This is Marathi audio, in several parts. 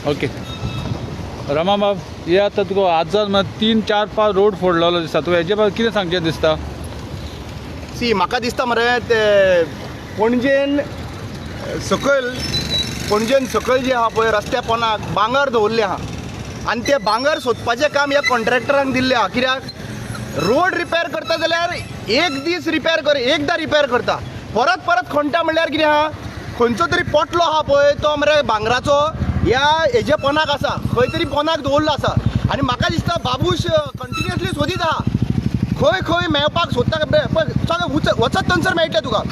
ओके रमाबाब हे आतां तुका आज 3-4-5 रोड फोडलेलो दिसता तुका हेजे बाबतींत कितें सांगचें दिसता? सी म्हाका दिसता मरे ते पणजेन सकयल जे आहा पळय रस्त्या पोंदाक भांगर दवरले आहा आनी ते भांगर सोदपाचें काम ह्या कॉन्ट्रॅक्टरांक दिल्लें आहा. कित्याक रोड रिपेर करता जाल्यार एक दीस रिपेर कर, एकदां रिपेर करता, परत परत खणटा म्हणल्यार कितें आहा, खंयचो तरी पोटलो आहा पळय तो मरे भांगराचो ह्या हेजे पोंदाक आसा, खंय तरी पोंदाक दवरलो आसा. आनी म्हाका दिसता बाबूश कंटिन्युअसली सोदीत आहा, खंय खंय मेळपाक सोदता सगळें वचत थंयसर मेळटलें तुका.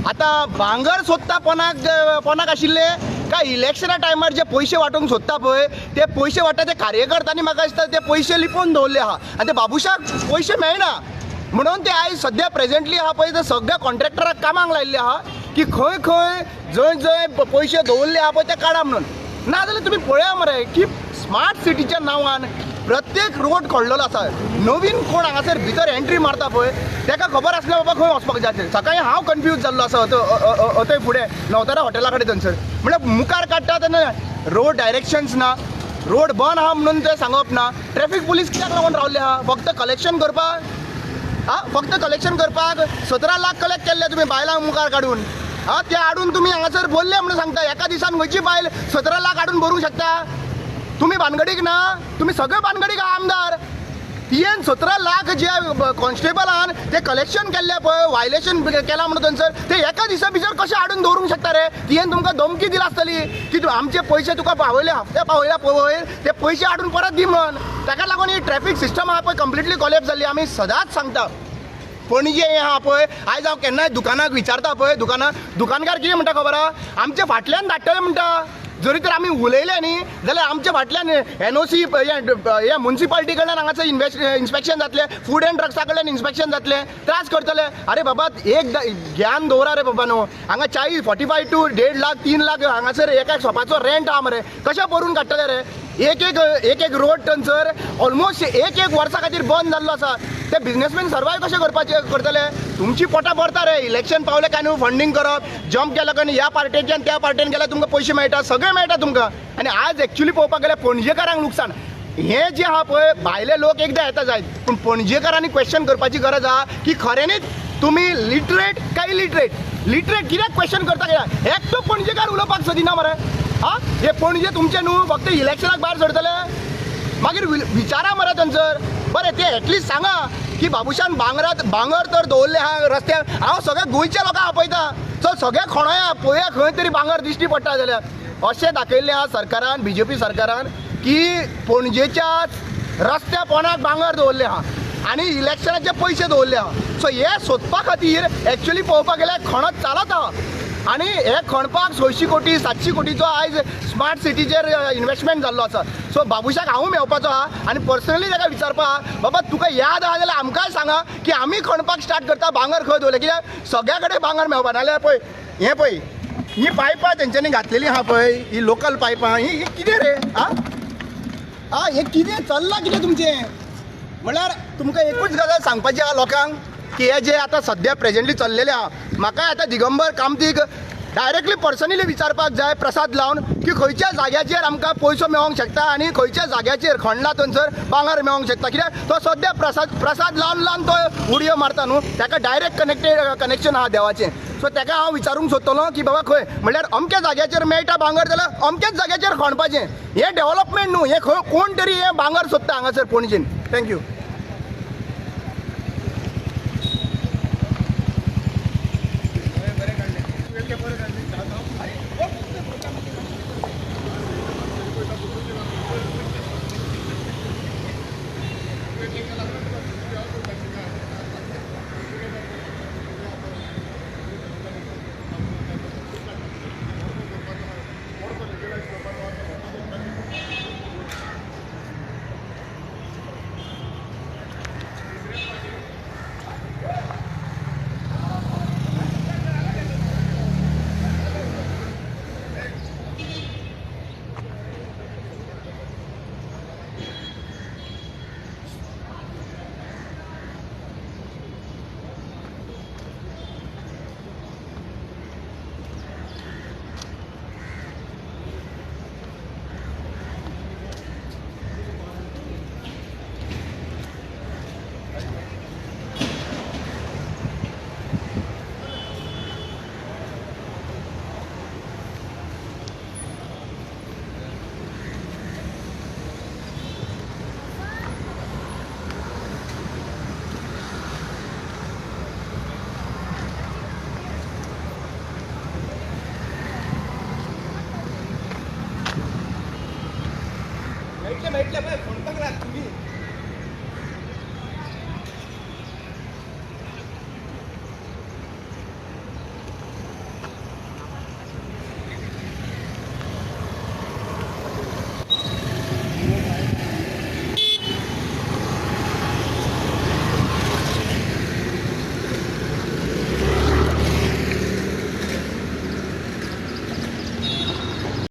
आतां भांगर सोदता पोंदाक आशिल्ले काय इलेक्शना टायमार जे पयशे वांटूंक सोदता पळय ते पयशे वांटता ते कार्यकर्त्यांनी म्हाका दिसता ते पयशे लिपोवन दवरले आहा आनी ते बाबुशाक पयशे मेळना म्हणून ते आयज सद्या प्रेझेंटली आहा पळय ते सगळ्या कॉन्ट्रॅक्टराक कामाक लायिल्ले आहा की खंय खंय जंय पयशे दवरले आहा पळय ते काडा म्हणून. नाजाल्यार तुमी पळया मरे की स्मार्ट सिटीच्या नांवान प्रत्येक रोड खोडलेलो आसा. नवीन कोण हांगासर भितर एंट्री मारता पळय ताका खबर आसलें बाबा खंय वचपाक जाय. सकाळीं हांव कन्फ्यूज जाल्लो आसा थंय फुडें नवतारा हॉटेला कडेन थंयसर म्हळ्यार मुखार काडटा तेन्ना रोड डायरेक्शन्स ना, रोड बंद आहा म्हणून ते सांगप ना. ट्रॅफीक पुलीस कित्याक लागून रावल्ले आहा? फक्त कलेक्शन करपाक 17 लाख कलेक्ट केल्ले तुमी बायलांक मुखार काडून. ते हाडून तुमी हांगासर बोल्ले म्हणून सांगता एका दिसान खंयची बायल 17 लाख हाडून भरूंक शकता? तुम्ही भानगडीक ना, तुम्ही सगळे भानगडीक आमदार. तियेन 17 लाख जे कॉन्स्टेबलान ते कलेक्शन केल्ले पळय, वायलेशन केला म्हणून थंयसर ते एका दिसा भितर कशें हाडून दवरूंक शकता रे? तियेन तुमकां धमकी दिली आसतली की आमचे पयशे तुका पावयले, हप्ते पावयल्या पळय ते पयशे हाडून परत दी म्हणून. ताका लागून ही ट्रॅफीक सिस्टम आहा पळय कंप्लिटली कॉलेप्स जाल्ली. आमी सदांच सांगता पणजे हें आहा पळय, आयज हांव केन्नाय दुकानाक विचारता पळय दुकानकार कितें म्हणटा खबर आहा? आमचे फाटल्यान धाडटले म्हणटा. जरी तर आमी उलयले न्ही जाल्यार आमच्या फाटल्यान NOC हे म्युनिसिपालिटी कडल्यान हांगासर इन्स्पेक्शन जातलें, फूड एंड ड्रग्सा कडल्यान इन्स्पेक्शन जातलें, त्रास करतले. अरे बाबा एक ज्ञान दवरा रे बाबा न्हू. हांगा 45 to 1.5 लाख 3 लाख हांगासर एका शॉपाचो रेंट आहा मरे, कशें भरून काडटले रे? एक रोड थंयसर ऑलमोस्ट एक वर्सा खातीर बंद जाल्लो आसा. ते बिझनेसमॅन सर्वायव कशें करतले? तुमची पोटां भरता रे. इलेक्शन पावले काय न्हू फंडींग करप, जम्प केलो काय ह्या पार्टेच्यान त्या पार्टेन गेल्यार तुमकां पयशे मेळटा, सगळें मेळटा तुमकां. आनी आज एक्चुअली पळोवपाक गेल्यार पणजेकारांक लुकसाण. हे जे आहा पळय भायले लोक एकदां येता जायत, पूण पणजेकारांनी क्वेश्चन करपाची गरज आहा की खऱ्यांनीच तुमी लिटरेट काय लिटरेट कित्याक क्वेश्चन करता कित्याक? एकटो पणजेकार उलोवपाक सोदिना मरे. हे पणजे तुमचे न्हू फक्त इलेक्शनाक भायर सरतले? मागीर विचारा मरे थंयसर. बरें ते एटलिस्ट सांगा की बाबुशान भांगर तर दवरले आहा रस्त्यार. हांव सगळ्या गोंयच्या लोकांक आपयता चल सगळ्या खणोया पळोवया खंय तरी भांगर दिश्टी पडटा जाल्यार. अशें दाखयल्लें आहा सरकारान, BJP सरकारान की पणजेच्या रस्त्या पोंदाक भांगर दवरले आहा आनी इलेक्शनाचे पयशे दवरले आहा. सो हे सोदपा खातीर एक्चुअली पळोवपाक गेल्यार खणत चालत आहा. आनी हे खणपाक 600 कोटी 700 कोटीचो आयज स्मार्ट सिटीचेर इन्वेस्टमेंट जाल्लो आसा. सो बाबुशाक हांव मेळपाचो आहा आनी पर्सनली ताका विचारपा आहा बाबा तुका याद आहा जाल्यार आमकांय सांगा की आमी खणपाक स्टार्ट करता भांगर खंय दवरले. कित्याक सगळ्या कडेन भांगर मेळपा नाल्यार पळय हें पळय ही पायपां तेंच्यांनी घातलेली आहा पळय, ही लोकल पायपां ही कितें रे? हें कितें चल्लां कितें तुमचें? म्हळ्यार तुमकां एकूच गजाल सांगपाची आहा लोकांक की हे जे आतां सद्या प्रेझेंटली चल्लेले आहा, म्हाका आतां दिगंबर कामतीक डायरेक्टली पर्सनली विचारपाक जाय प्रसाद लावन की खंयच्या जाग्याचेर आमकां पयसो मेळोंक शकता आनी खंयच्या जाग्याचेर खणला थंयसर भांगर मेळोंक शकता. कित्याक तो सद्या प्रसाद लावन तो उडयो मारता न्हू, ताका डायरेक्ट कनेक्शन आहा देवाचें. सो ताका हांव विचारूंक सोदतलो की बाबा खंय म्हणल्यार अमक्या जाग्याचेर मेळटा भांगर जाल्यार अमक्याच जाग्याचेर खणपाचें. हें डेव्हलपमेंट न्हू, हें कोण तरी हें भांगर सोदता हांगासर पणजेन. थँक्यू. मेळटले पळय फोन पकडात तुम्ही